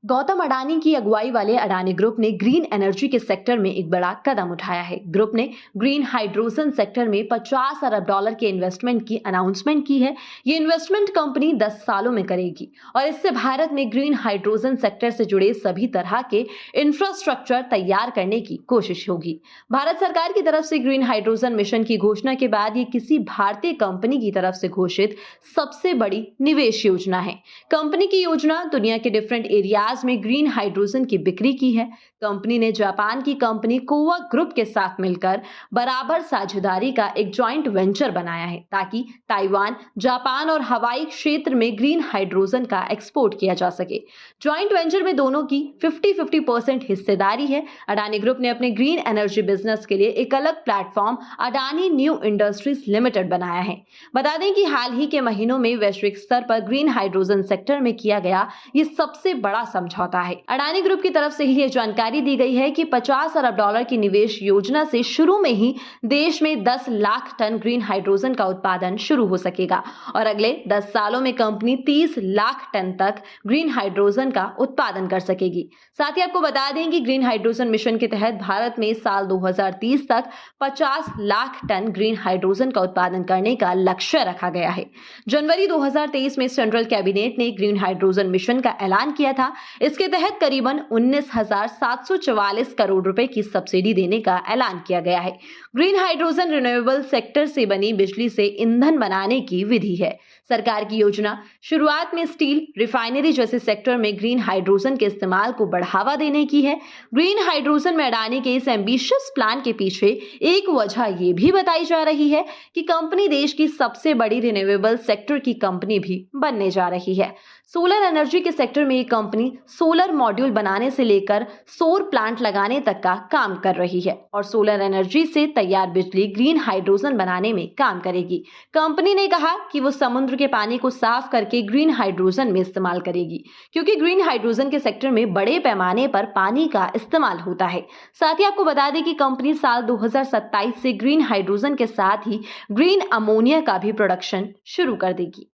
गौतम अडानी की अगुवाई वाले अडानी ग्रुप ने ग्रीन एनर्जी के सेक्टर में एक बड़ा कदम उठाया है। ग्रुप ने ग्रीन हाइड्रोजन सेक्टर में 50 अरब डॉलर के इन्वेस्टमेंट की अनाउंसमेंट की है। ये इन्वेस्टमेंट कंपनी 10 सालों में करेगी और इससे भारत में ग्रीन हाइड्रोजन सेक्टर से जुड़े सभी तरह के इंफ्रास्ट्रक्चर तैयार करने की कोशिश होगी। भारत सरकार की तरफ से ग्रीन हाइड्रोजन मिशन की घोषणा के बाद ये किसी भारतीय कंपनी की तरफ से घोषित सबसे बड़ी निवेश योजना है। कंपनी की योजना दुनिया के डिफरेंट एरिया में ग्रीन हाइड्रोजन की बिक्री की है। कंपनी ने जापान की कंपनी कोवा ग्रुप के साथ मिलकर बराबर साझेदारी का एक जॉइंट वेंचर बनाया है ताकि ताइवान, जापान और हवाई क्षेत्र में ग्रीन हाइड्रोजन का एक्सपोर्ट किया जा सके। जॉइंट वेंचर में दोनों की 50-50% हिस्सेदारी है। अडानी ग्रुप ने अपने ग्रीन एनर्जी बिजनेस के लिए एक अलग platform Adani new industries limited बनाया है। बता दें कि हाल ही के महीनों में वैश्विक स्तर पर ग्रीन हाइड्रोजन सेक्टर में किया गया ये सबसे बड़ा समझौता है। अडानी ग्रुप की तरफ से ही यह जानकारी दी गई है कि 50 अरब डॉलर की निवेश योजना से शुरू में ही देश में 10 लाख टन ग्रीन हाइड्रोजन का उत्पादन शुरू हो सकेगा और अगले 10 सालों में कंपनी 30 लाख टन तक ग्रीन हाइड्रोजन का उत्पादन कर सकेगी। साथ ही आपको बता दें कि ग्रीन हाइड्रोजन मिशन के तहत भारत में साल 2030 तक 50 लाख टन ग्रीन हाइड्रोजन का उत्पादन करने का लक्ष्य रखा गया है। जनवरी 2023 में सेंट्रल कैबिनेट ने ग्रीन हाइड्रोजन मिशन का ऐलान किया था। इसके तहत करीबन 19,744 करोड़ रुपए की सब्सिडी देने का ऐलान किया गया है। ग्रीन हाइड्रोजन रिन्यूएबल सेक्टर से बनी बिजली से ईंधन बनाने की विधि है। सरकार की योजना शुरुआत में स्टील, रिफाइनरी जैसे सेक्टर में ग्रीन हाइड्रोजन के इस्तेमाल को बढ़ावा देने की है। ग्रीन हाइड्रोजन में अडानी के इस एम्बिशियस प्लान के पीछे एक वजह यह भी बताई जा रही है कि कंपनी देश की सबसे बड़ी रिन्यूएबल सेक्टर की कंपनी भी बनने जा रही है। सोलर एनर्जी के सेक्टर में ये कंपनी सोलर मॉड्यूल बनाने से लेकर सौर प्लांट लगाने तक का काम कर रही है और सोलर एनर्जी से तैयार बिजली ग्रीन हाइड्रोजन बनाने में काम करेगी। कंपनी ने कहा कि वो समुद्र के पानी को साफ करके ग्रीन हाइड्रोजन में इस्तेमाल करेगी, क्योंकि ग्रीन हाइड्रोजन के सेक्टर में बड़े पैमाने पर पानी का इस्तेमाल होता है। साथ ही आपको बता दें कि कंपनी साल 2027 से ग्रीन हाइड्रोजन के साथ ही ग्रीन अमोनिया का भी प्रोडक्शन शुरू कर देगी।